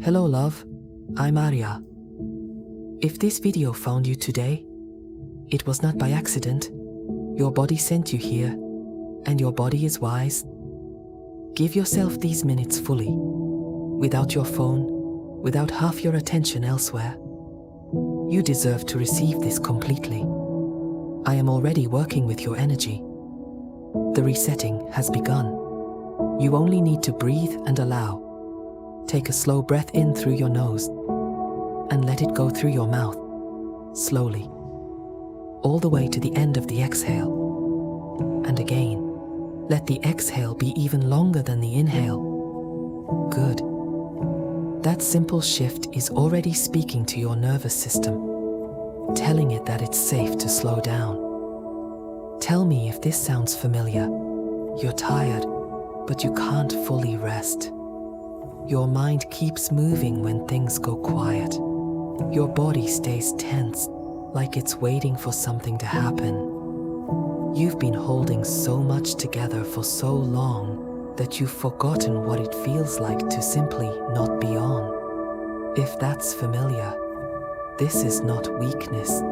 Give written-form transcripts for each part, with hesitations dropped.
Hello love, I'm Aria. If this video found you today, it was not by accident. Your body sent you here, and your body is wise. Give yourself these minutes fully, without your phone, without half your attention elsewhere. You deserve to receive this completely. I am already working with your energy. The resetting has begun. You only need to breathe and allow. Take a slow breath in through your nose and let it go through your mouth, slowly, all the way to the end of the exhale. And again, let the exhale be even longer than the inhale. Good. That simple shift is already speaking to your nervous system, telling it that it's safe to slow down. Tell me if this sounds familiar. You're tired, but you can't fully rest. Your mind keeps moving when things go quiet. Your body stays tense, like it's waiting for something to happen. You've been holding so much together for so long that you've forgotten what it feels like to simply not be on. If that's familiar, this is not weakness.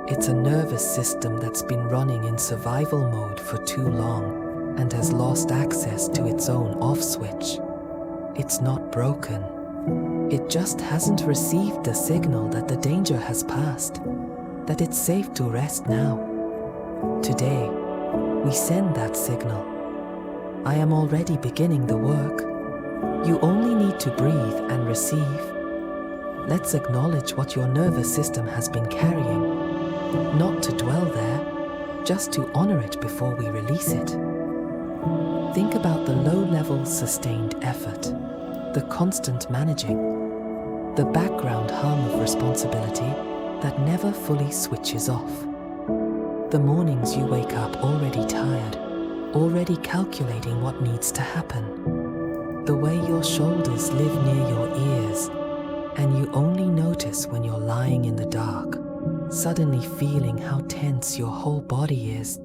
It's a nervous system that's been running in survival mode for too long and has lost access to its own off switch. It's not broken. It just hasn't received the signal that the danger has passed, that it's safe to rest now. Today, we send that signal. I am already beginning the work. You only need to breathe and receive. Let's acknowledge what your nervous system has been carrying, not to dwell there, just to honor it before we release it. Think about the low-level sustained effort, the constant managing, the background hum of responsibility that never fully switches off. The mornings you wake up already tired, already calculating what needs to happen. The way your shoulders live near your ears, and you only notice when you're lying in the dark, suddenly feeling how tense your whole body is.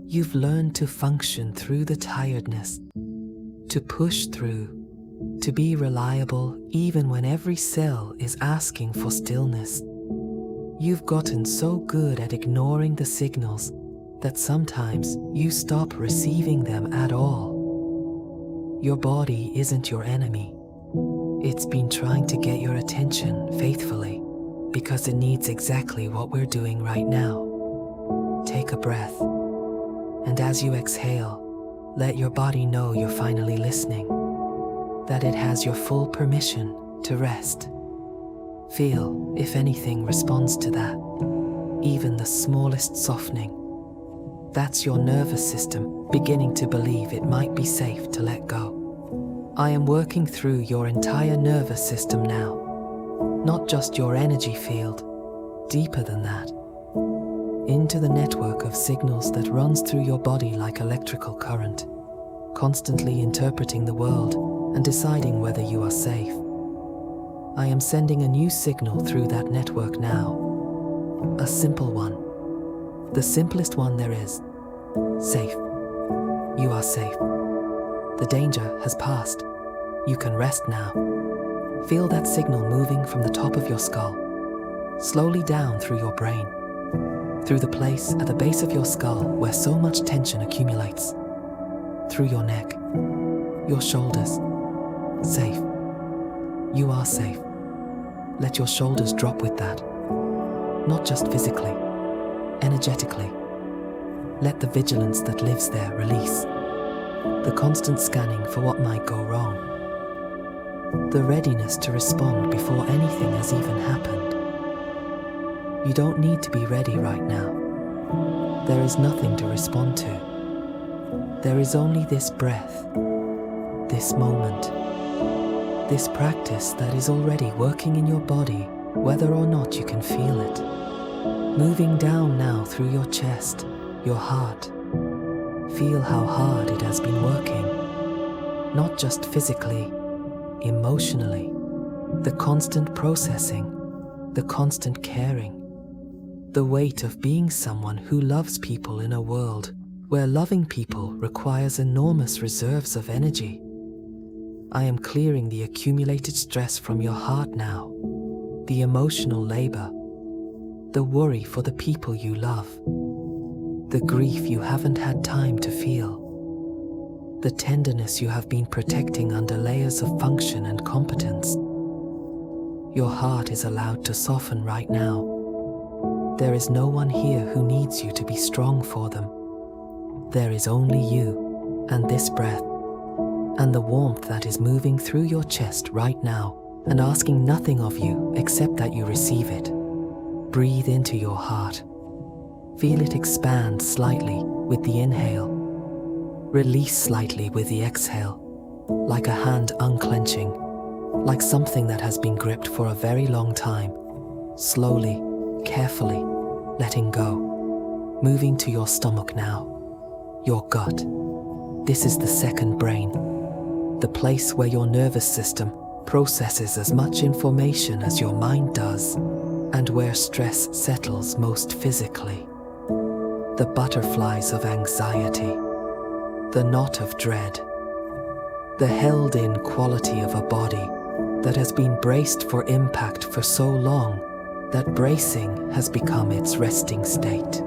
You've learned to function through the tiredness, to push through, to be reliable even when every cell is asking for stillness. You've gotten so good at ignoring the signals that sometimes you stop receiving them at all. Your body isn't your enemy. It's been trying to get your attention faithfully because it needs exactly what we're doing right now. Take a breath, and as you exhale, let your body know you're finally listening, that it has your full permission to rest. Feel if anything responds to that, even the smallest softening. That's your nervous system beginning to believe it might be safe to let go. I am working through your entire nervous system now, not just your energy field, deeper than that, into the network of signals that runs through your body like electrical current, constantly interpreting the world and deciding whether you are safe. I am sending a new signal through that network now, a simple one, the simplest one there is. Safe. You are safe. The danger has passed. You can rest now. Feel that signal moving from the top of your skull, slowly down through your brain, through the place at the base of your skull where so much tension accumulates, through your neck, your shoulders. Safe. You are safe. Let your shoulders drop with that. Not just physically, energetically. Let the vigilance that lives there release. The constant scanning for what might go wrong. The readiness to respond before anything has even happened. You don't need to be ready right now. There is nothing to respond to. There is only this breath, this moment, this practice that is already working in your body, whether or not you can feel it. Moving down now through your chest, your heart. Feel how hard it has been working, not just physically, emotionally. The constant processing, the constant caring, the weight of being someone who loves people in a world where loving people requires enormous reserves of energy. I am clearing the accumulated stress from your heart now, the emotional labor, the worry for the people you love, the grief you haven't had time to feel, the tenderness you have been protecting under layers of function and competence. Your heart is allowed to soften right now. There is no one here who needs you to be strong for them. There is only you and this breath and the warmth that is moving through your chest right now and asking nothing of you except that you receive it. Breathe into your heart. Feel it expand slightly with the inhale. Release slightly with the exhale, like a hand unclenching, like something that has been gripped for a very long time. Slowly, carefully, letting go. Moving to your stomach now, your gut. This is the second brain, the place where your nervous system processes as much information as your mind does, and where stress settles most physically. The butterflies of anxiety, the knot of dread, the held-in quality of a body that has been braced for impact for so long that bracing has become its resting state.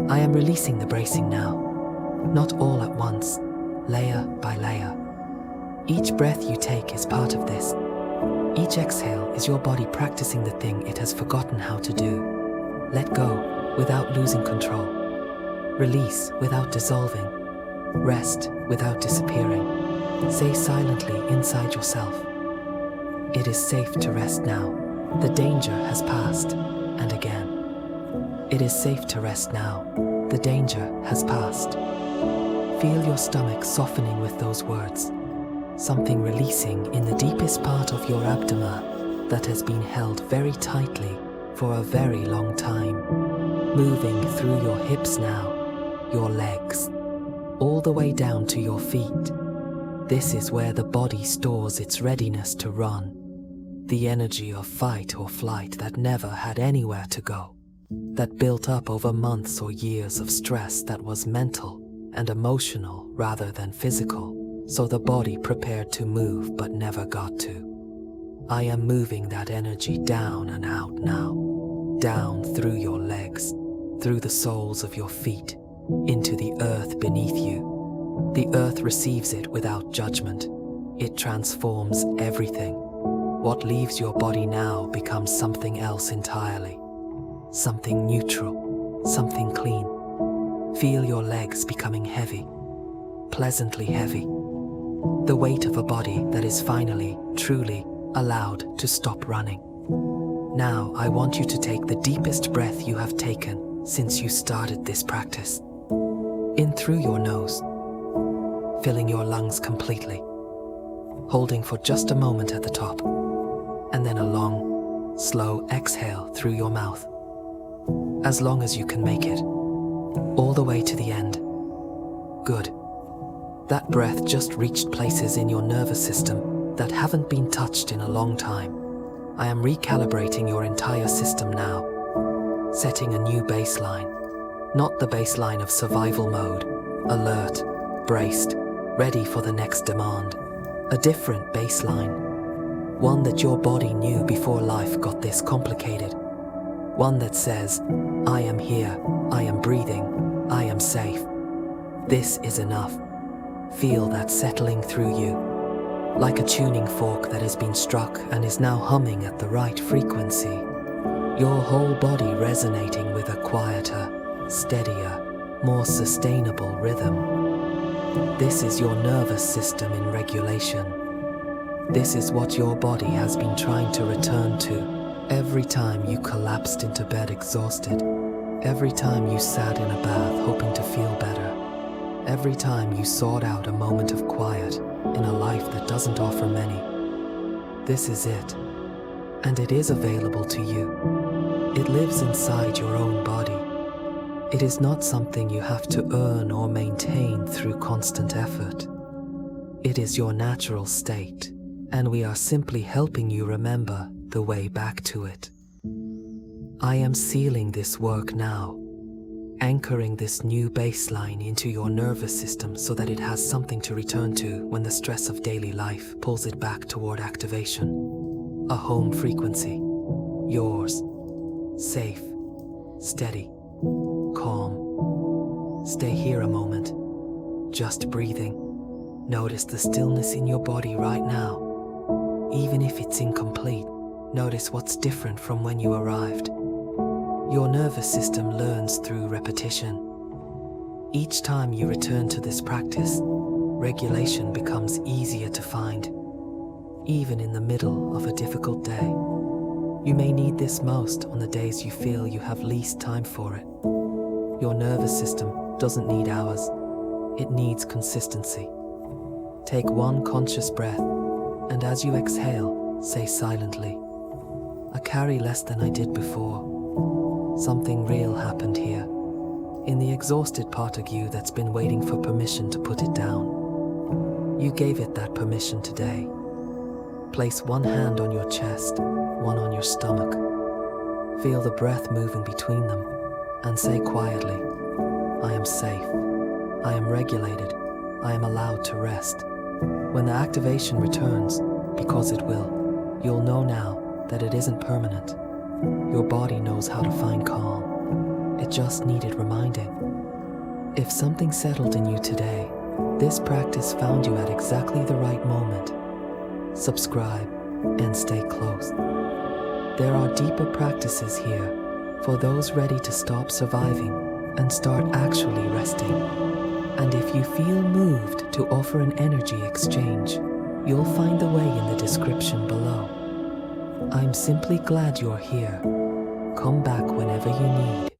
I am releasing the bracing now, not all at once, layer by layer. Each breath you take is part of this. Each exhale is your body practicing the thing it has forgotten how to do. Let go without losing control. Release without dissolving. Rest without disappearing. Say silently inside yourself, it is safe to rest now. The danger has passed. And again, it is safe to rest now. The danger has passed. Feel your stomach softening with those words. Something releasing in the deepest part of your abdomen that has been held very tightly for a very long time. Moving through your hips now, your legs, all the way down to your feet. This is where the body stores its readiness to run. The energy of fight or flight that never had anywhere to go. That built up over months or years of stress that was mental and emotional rather than physical. So the body prepared to move but never got to. I am moving that energy down and out now. Down through your legs, through the soles of your feet, into the earth beneath you. The earth receives it without judgment. It transforms everything. What leaves your body now becomes something else entirely. Something neutral, something clean. Feel your legs becoming heavy, pleasantly heavy. The weight of a body that is finally, truly allowed to stop running. Now I want you to take the deepest breath you have taken since you started this practice. In through your nose, filling your lungs completely, holding for just a moment at the top, and then a long, slow exhale through your mouth. As long as you can make it, all the way to the end. Good. That breath just reached places in your nervous system that haven't been touched in a long time. I am recalibrating your entire system now, setting a new baseline. Not the baseline of survival mode, alert, braced, ready for the next demand. A different baseline. One that your body knew before life got this complicated. One that says, I am here, I am breathing, I am safe. This is enough. Feel that settling through you, like a tuning fork that has been struck and is now humming at the right frequency. Your whole body resonating with a quieter, steadier, more sustainable rhythm. This is your nervous system in regulation. This is what your body has been trying to return to every time you collapsed into bed exhausted, every time you sat in a bath hoping to feel better. Every time you sought out a moment of quiet in a life that doesn't offer many. This is it, and it is available to you. It lives inside your own body. It is not something you have to earn or maintain through constant effort. It is your natural state, and we are simply helping you remember the way back to it. I am sealing this work now. anchoring this new baseline into your nervous system so that it has something to return to when the stress of daily life pulls it back toward activation. A home frequency. Yours. Safe. Steady. Calm. Stay here a moment. Just breathing. Notice the stillness in your body right now. Even if it's incomplete, notice what's different from when you arrived. Your nervous system learns through repetition. Each time you return to this practice, regulation becomes easier to find, even in the middle of a difficult day. You may need this most on the days you feel you have least time for it. Your nervous system doesn't need hours, it needs consistency. Take one conscious breath, and as you exhale, say silently, "I carry less than I did before." Something real happened here, in the exhausted part of you that's been waiting for permission to put it down. You gave it that permission today. Place one hand on your chest, one on your stomach. Feel the breath moving between them, and say quietly, "I am safe. I am regulated. I am allowed to rest." When the activation returns, because it will, you'll know now that it isn't permanent. Your body knows how to find calm. It just needed reminding. If something settled in you today, this practice found you at exactly the right moment. Subscribe and stay close. There are deeper practices here for those ready to stop surviving and start actually resting. And if you feel moved to offer an energy exchange, you'll find the way in the description below. I'm simply glad you're here. Come back whenever you need.